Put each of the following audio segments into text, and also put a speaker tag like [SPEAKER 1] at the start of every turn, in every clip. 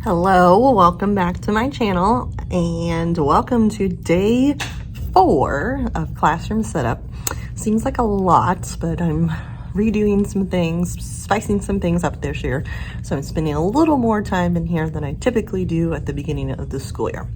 [SPEAKER 1] Hello, welcome back to my channel and welcome to day 4 of classroom setup. Seems like a lot, but I'm redoing some things, spicing some things up this year. So I'm spending a little more time in here than I typically do at the beginning of the school year.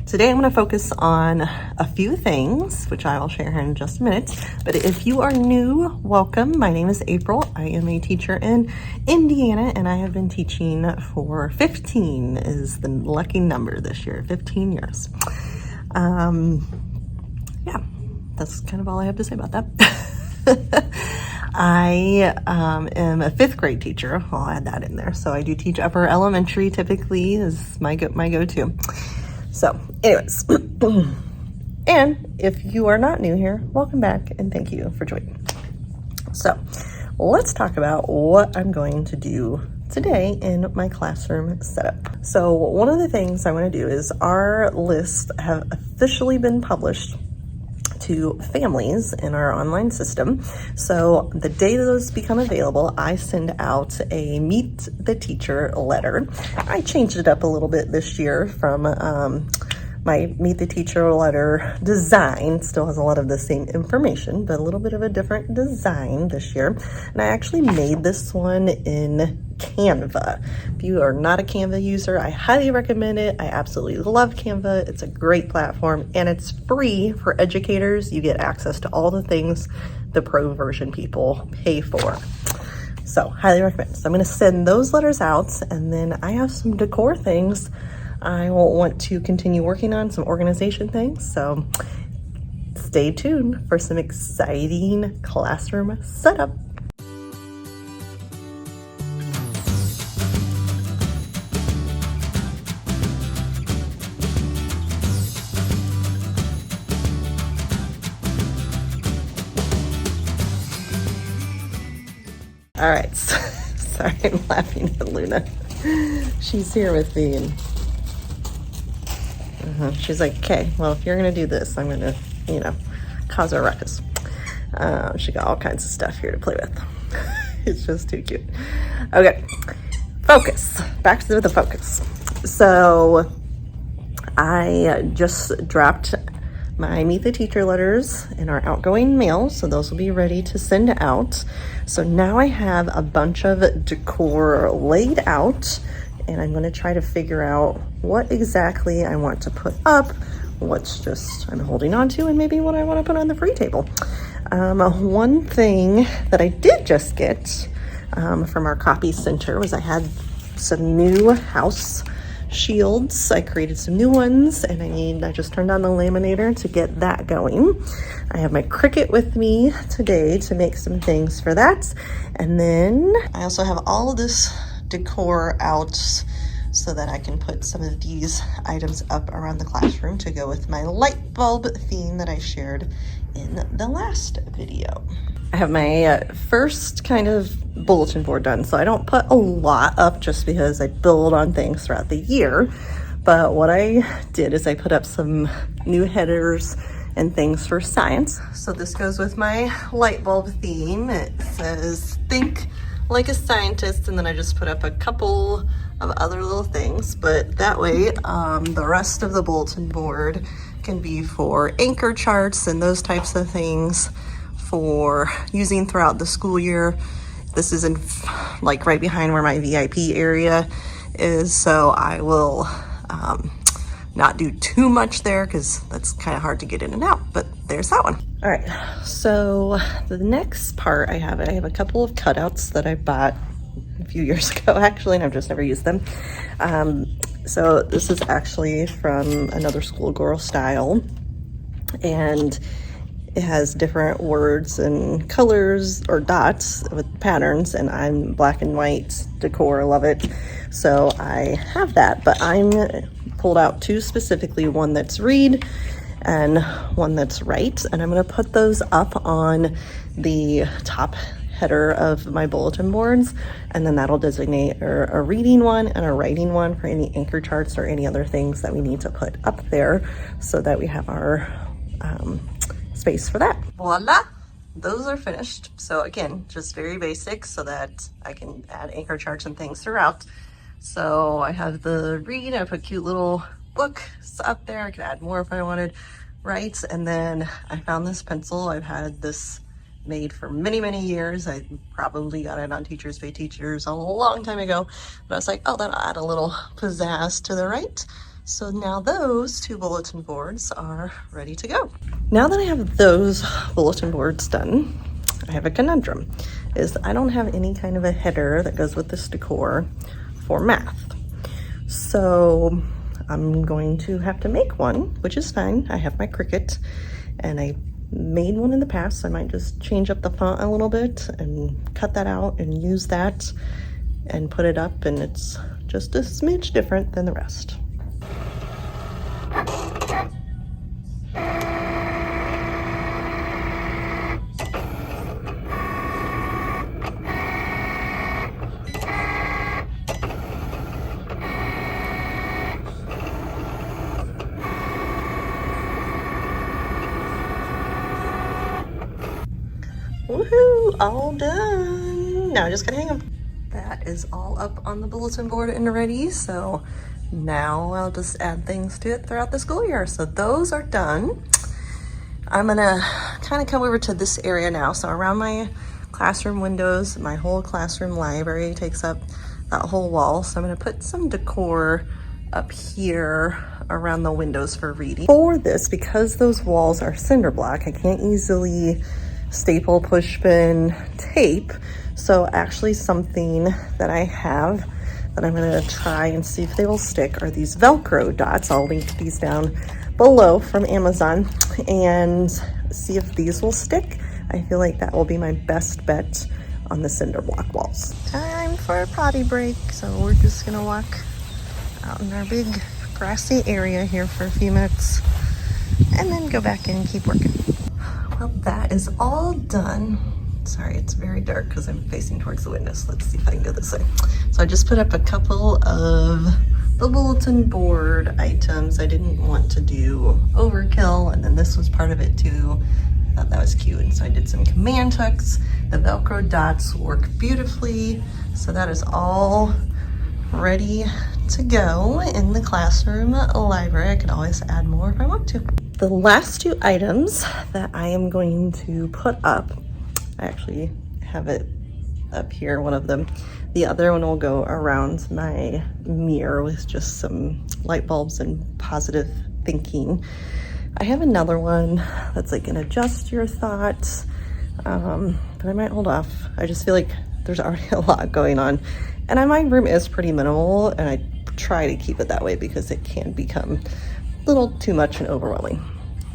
[SPEAKER 1] Today I'm going to focus on a few things, which I will share here in just a minute. But if you are new, welcome. My name is April. I am a teacher in Indiana, and I have been teaching for 15 is the lucky number this year, 15 years. Yeah, that's kind of all I have to say about that. I am a 5th grade teacher. I'll add that in there. So I do teach upper elementary typically is my go-to. So anyways, and if you are not new here, welcome back and thank you for joining. So let's talk about what I'm going to do today in my classroom setup. So one of the things I want to do is our lists have officially been published to families in our online system. So the day those become available, I send out a meet the teacher letter. I changed it up a little bit this year from my meet the teacher letter design. Still has a lot of the same information, but a little bit of a different design this year. And I actually made this one in Canva. If you are not a Canva user, I highly recommend it. I absolutely love Canva. It's a great platform and it's free for educators. You get access to all the things the pro version people pay for. So highly recommend. So I'm going to send those letters out, and then I have some decor things I will want to continue working on, some organization things. So stay tuned for some exciting classroom setup. All right, sorry, I'm laughing at Luna. She's here with me, and she's like, okay, well, if you're gonna do this, I'm gonna, cause a ruckus. She got all kinds of stuff here to play with. It's just too cute. Okay, focus. Back to the focus. So I just dropped my Meet the Teacher letters in our outgoing mail, so those will be ready to send out. So now I have a bunch of decor laid out, and I'm going to try to figure out what exactly I want to put up, what's just I'm holding on to, and maybe what I want to put on the free table. One thing that I did just get from our copy center was I had some new house shields. I created some new ones, and I just turned on the laminator to get that going. I have my Cricut with me today to make some things for that. And then I also have all of this decor out so that I can put some of these items up around the classroom to go with my light bulb theme that I shared in the last video. I have my first kind of bulletin board done, so I don't put a lot up just because I build on things throughout the year. But what I did is I put up some new headers and things for science. So this goes with my light bulb theme. It says, think like a scientist, and then I just put up a couple of other little things, but that way the rest of the bulletin board can be for anchor charts and those types of things for using throughout the school year. This is in like right behind where my VIP area is, so I will not do too much there because that's kind of hard to get in and out, but there's that one. All right, so the next part I have a couple of cutouts that I bought a few years ago actually, and I've just never used them. So this is actually from another schoolgirl style, and it has different words and colors or dots with patterns, and I'm black and white decor, love it. So I have that, but I'm pulled out 2 specifically, one that's read and one that's write, and I'm going to put those up on the top header of my bulletin boards, and then that'll designate a reading one and a writing one for any anchor charts or any other things that we need to put up there so that we have our space for that. Voila, those are finished. So again, just very basic so that I can add anchor charts and things throughout. So I have the read, I put cute little books up there. I could add more if I wanted, right? And then I found this pencil. I've had this made for many, many years. I probably got it on Teachers Pay Teachers a long time ago, but I was like, oh, that'll add a little pizzazz to the right. So now those 2 bulletin boards are ready to go. Now that I have those bulletin boards done, I have a conundrum, is I don't have any kind of a header that goes with this decor for math. So I'm going to have to make one, which is fine. I have my Cricut and I made one in the past. I might just change up the font a little bit and cut that out and use that and put it up, and it's just a smidge different than the rest. Woohoo, all done. Now I just gotta hang them. That is all up on the bulletin board and ready. So now I'll just add things to it throughout the school year. So those are done. I'm gonna kind of come over to this area now. So around my classroom windows, my whole classroom library takes up that whole wall. So I'm gonna put some decor up here around the windows for reading. For this, because those walls are cinder block, I can't easily staple, push pin, tape. So actually something that I have that I'm gonna try and see if they will stick are these Velcro dots. I'll link these down below from Amazon and see if these will stick. I feel like that will be my best bet on the cinder block walls. Time for a potty break. So we're just gonna walk out in our big grassy area here for a few minutes and then go back in and keep working. Well, that is all done. Sorry, it's very dark because I'm facing towards the window. So let's see if I can go this way. So I just put up a couple of the bulletin board items. I didn't want to do overkill, and then this was part of it too. I thought that was cute, and so I did some command hooks. The Velcro dots work beautifully. So that is all ready to go in the classroom library. I could always add more if I want to. The last 2 items that I am going to put up, I actually have it up here, one of them. The other one will go around my mirror with just some light bulbs and positive thinking. I have another one that's like an adjust your thoughts, but I might hold off. I just feel like there's already a lot going on. And my room is pretty minimal, and I try to keep it that way because it can become a little too much and overwhelming.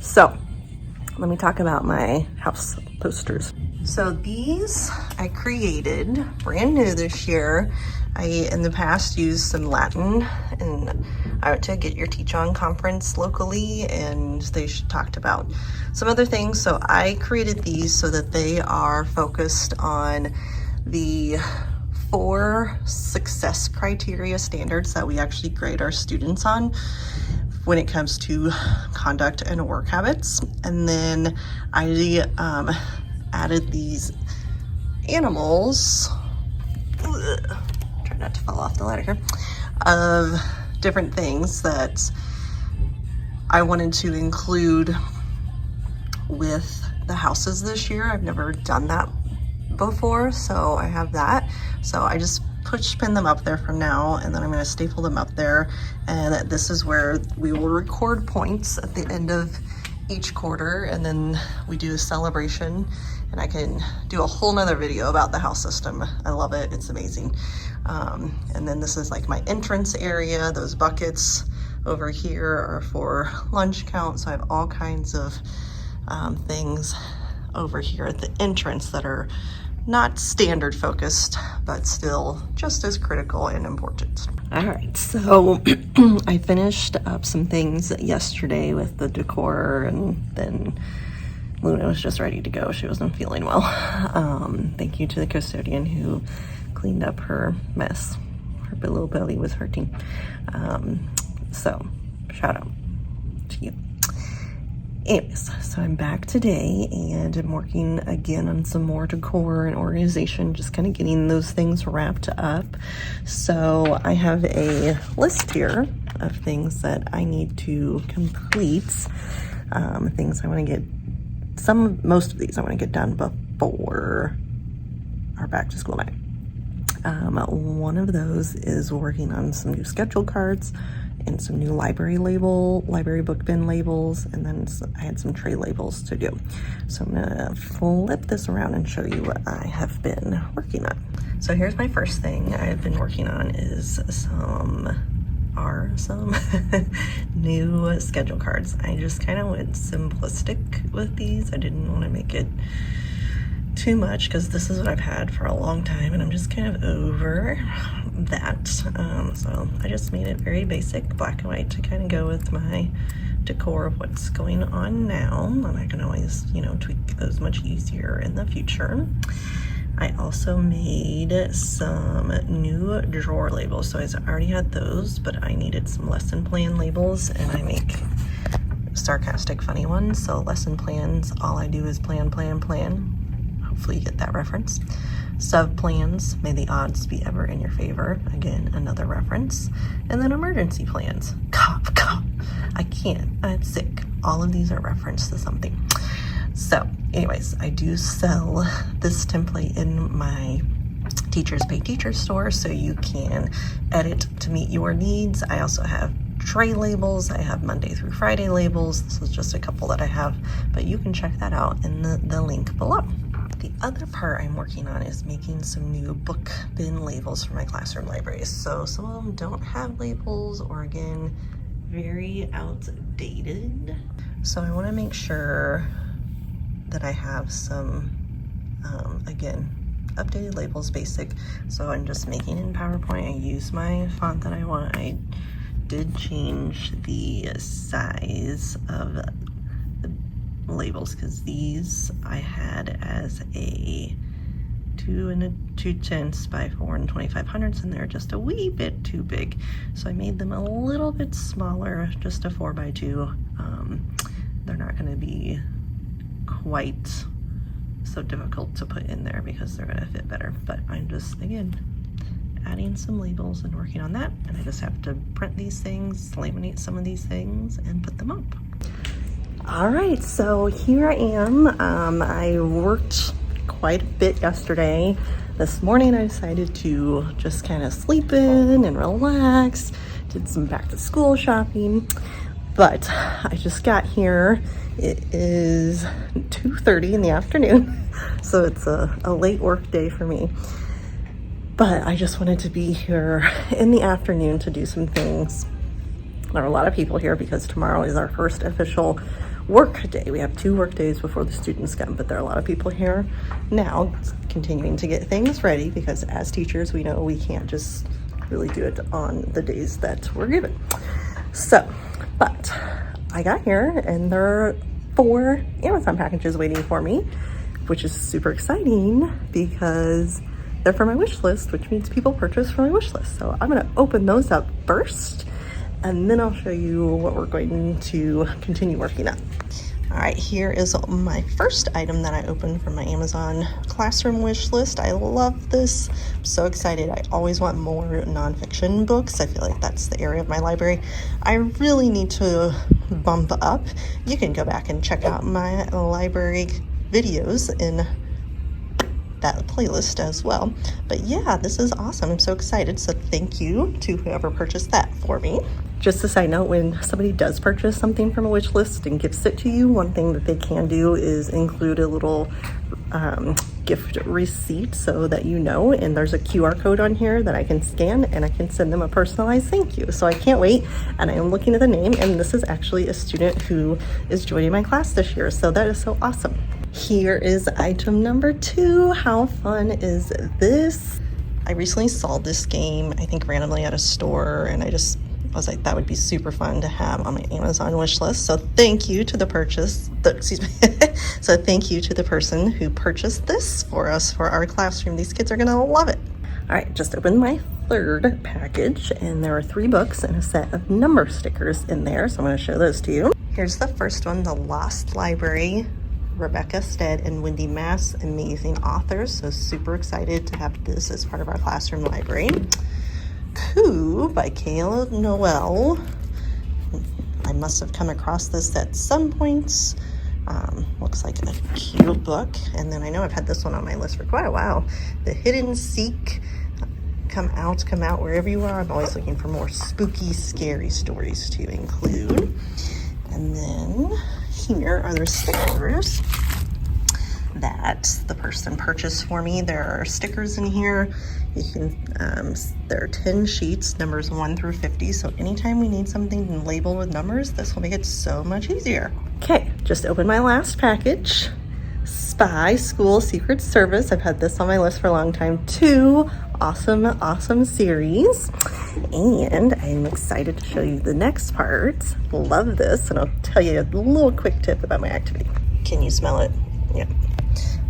[SPEAKER 1] So let me talk about my house posters. So these I created brand new this year. I, in the past, used some Latin, and I went to a Get Your Teach On conference locally, and they talked about some other things. So I created these so that they are focused on the 4 success criteria standards that we actually grade our students on when it comes to conduct and work habits. And then I added these animals, try not to fall off the ladder here, of different things that I wanted to include with the houses this year. I've never done that before, so I have that. So I just push pin them up there for now, and then I'm going to staple them up there, and this is where we will record points at the end of each quarter, and then we do a celebration, and I can do a whole nother video about the house system. I love it, it's amazing. And then this is like my entrance area. Those buckets over here are for lunch count, so I have all kinds of things over here at the entrance that are not standard focused, but still just as critical and important. All right, so I finished up some things yesterday with the decor, and then Luna was just ready to go. She wasn't feeling well. Thank you to the custodian who cleaned up her mess. Her little belly was hurting. So shout out to you. Anyways, so I'm back today and I'm working again on some more decor and organization, just kind of getting those things wrapped up. So I have a list here of things that I need to complete, things I want to get, most of these I want to get done before our back to school night. One of those is working on some new schedule cards and some new library book bin labels, and then I had some tray labels to do. So I'm gonna flip this around and show you what I have been working on. So here's my first thing I've been working on is some new schedule cards. I just kind of went simplistic with these. I didn't want to make it too much because this is what I've had for a long time and I'm just kind of over that. So I just made it very basic, black and white, to kind of go with my decor of what's going on now, and I can always, you know, tweak those much easier in the future. I also made some new drawer labels. So I already had those, but I needed some lesson plan labels, and I make sarcastic, funny ones. So lesson plans, all I do is plan. Hopefully you get that reference. Sub plans, may the odds be ever in your favor. Again, another reference. And then emergency plans. Cough, cough. I can't, I'm sick. All of these are reference to something. So anyways, I do sell this template in my Teachers Pay Teachers store, so you can edit to meet your needs. I also have tray labels. I have Monday through Friday labels. This is just a couple that I have, but you can check that out in the link below. The other part I'm working on is making some new book bin labels for my classroom libraries. So some of them don't have labels, or again, very outdated. So I want to make sure that I have some, again, updated labels, basic. So I'm just making in PowerPoint. I use my font that I want. I did change the size of the labels because these I had as a 2 2/10 by 4 2500ths, and they're just a wee bit too big. So I made them a little bit smaller, just a 4 by 2. They're not going to be quite so difficult to put in there because they're going to fit better. But I'm just, again, adding some labels and working on that. And I just have to print these things, laminate some of these things, and put them up. All right, so here I am. I worked quite a bit yesterday. This morning I decided to just kind of sleep in and relax, did some back to school shopping, but I just got here. It is 2:30 in the afternoon, so it's a late work day for me. But I just wanted to be here in the afternoon to do some things. There are a lot of people here because tomorrow is our first official work day. We have 2 work days before the students come, but there are a lot of people here now continuing to get things ready because as teachers, we know we can't just really do it on the days that we're given. So, but I got here and there are 4 Amazon packages waiting for me, which is super exciting because they're for my wish list, which means people purchase from my wish list. So I'm gonna open those up first, and then I'll show you what we're going to continue working on. All right, here is my first item that I opened from my Amazon classroom wish list. I love this. I'm so excited. I always want more nonfiction books. I feel like that's the area of my library I really need to bump up. You can go back and check out my library videos in that playlist as well. But yeah, this is awesome. I'm so excited. So thank you to whoever purchased that for me. Just a side note, when somebody does purchase something from a wish list and gifts it to you, one thing that they can do is include a little gift receipt so that you know, and there's a QR code on here that I can scan and I can send them a personalized thank you. So I can't wait, and I am looking at the name, and this is actually a student who is joining my class this year, so that is so awesome. Here is item number 2. How fun is this? I recently saw this game, I think randomly at a store, and I was like, that would be super fun to have on my Amazon wish list. So thank you to the so thank you to the person who purchased this for us for our classroom. These kids are gonna love it. All right, just opened my 3rd package, and there are 3 books and a set of number stickers in there. So I'm gonna show those to you. here's the first one, The Lost Library. Rebecca Stead and Wendy Mass, amazing authors. So super excited to have this as part of our classroom library. Coup by Kayla Noel. I must have come across this at some points. Looks like a cute book. And then I know I've had this one on my list for quite a while. The Hidden Seek. Come out wherever you are. I'm always looking for more spooky, scary stories to include. And then here are the stickers that the person purchased for me. There are stickers in here. You can, there are 10 sheets, numbers 1 through 50. So anytime we need something labeled with numbers, this will make it so much easier. Okay, just opened my last package. Spy School Secret Service. I've had this on my list for a long time too. Awesome series. And I'm excited to show you the next part. Love this, and I'll tell you a little quick tip about my activity. Can you smell it? Yeah.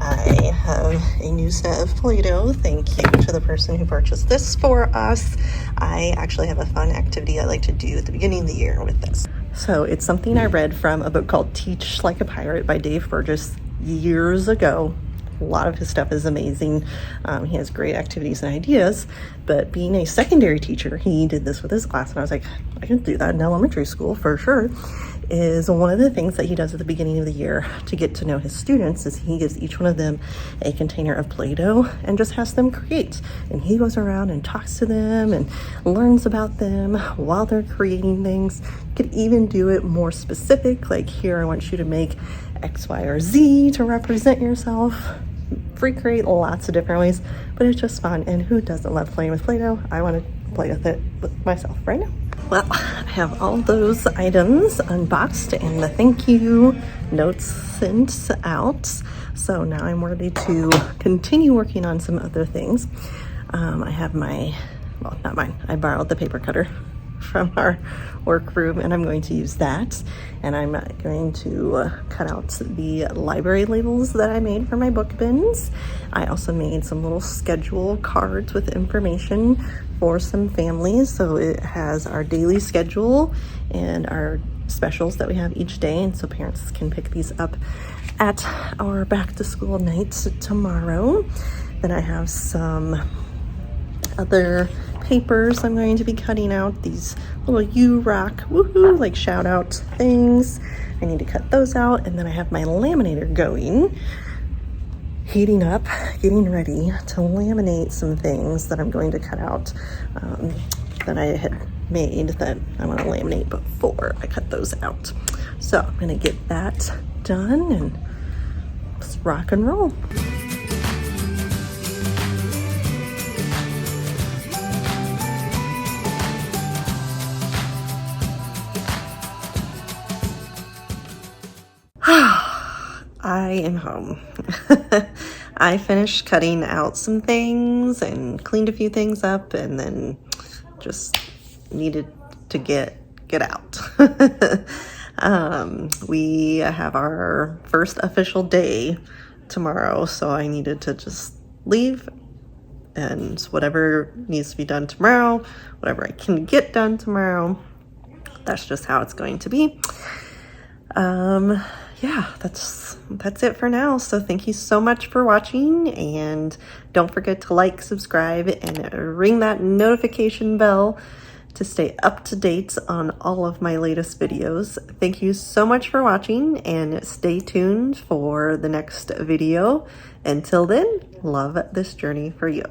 [SPEAKER 1] I have a new set of Play-Doh. Thank you to the person who purchased this for us. I actually have a fun activity I like to do at the beginning of the year with this. So it's something I read from a book called Teach Like a Pirate by Dave Burgess years ago. A lot of his stuff is amazing. He has great activities and ideas, but being a secondary teacher, he did this with his class, and I was like, I can do that in elementary school for sure. Is one of the things that he does at the beginning of the year to get to know his students is he gives each one of them a container of Play-Doh and just has them create. And he goes around and talks to them and learns about them while they're creating things. You could even do it more specific, like here I want you to make X, Y, or Z to represent yourself. Recreate lots of different ways, but it's just fun. And who doesn't love playing with Play-Doh? I want to play with it with myself right now. Well, I have all those items unboxed and the thank you notes sent out. So now I'm ready to continue working on some other things. I have my, well, not mine. I borrowed the paper cutter from our workroom, and I'm going to use that. And I'm going to cut out the library labels that I made for my book bins. I also made some little schedule cards with information for some families. So it has our daily schedule and our specials that we have each day, and so parents can pick these up at our back to school night tomorrow. Then I have some other papers I'm going to be cutting out, these little You Rock woohoo like shout out things. I need to cut those out, and then I have my laminator going, heating up, getting ready to laminate some things that I'm going to cut out that I had made that I want to laminate before I cut those out. So I'm going to get that done and just rock and roll. I am home. I finished cutting out some things and cleaned a few things up, and then just needed to get out. We have our first official day tomorrow, so I needed to just leave, and whatever needs to be done tomorrow, whatever I can get done tomorrow, that's just how it's going to be. Yeah, that's it for now. So thank you so much for watching, and don't forget to like, subscribe, and ring that notification bell to stay up to date on all of my latest videos. Thank you so much for watching, and stay tuned for the next video. Until then, love this journey for you.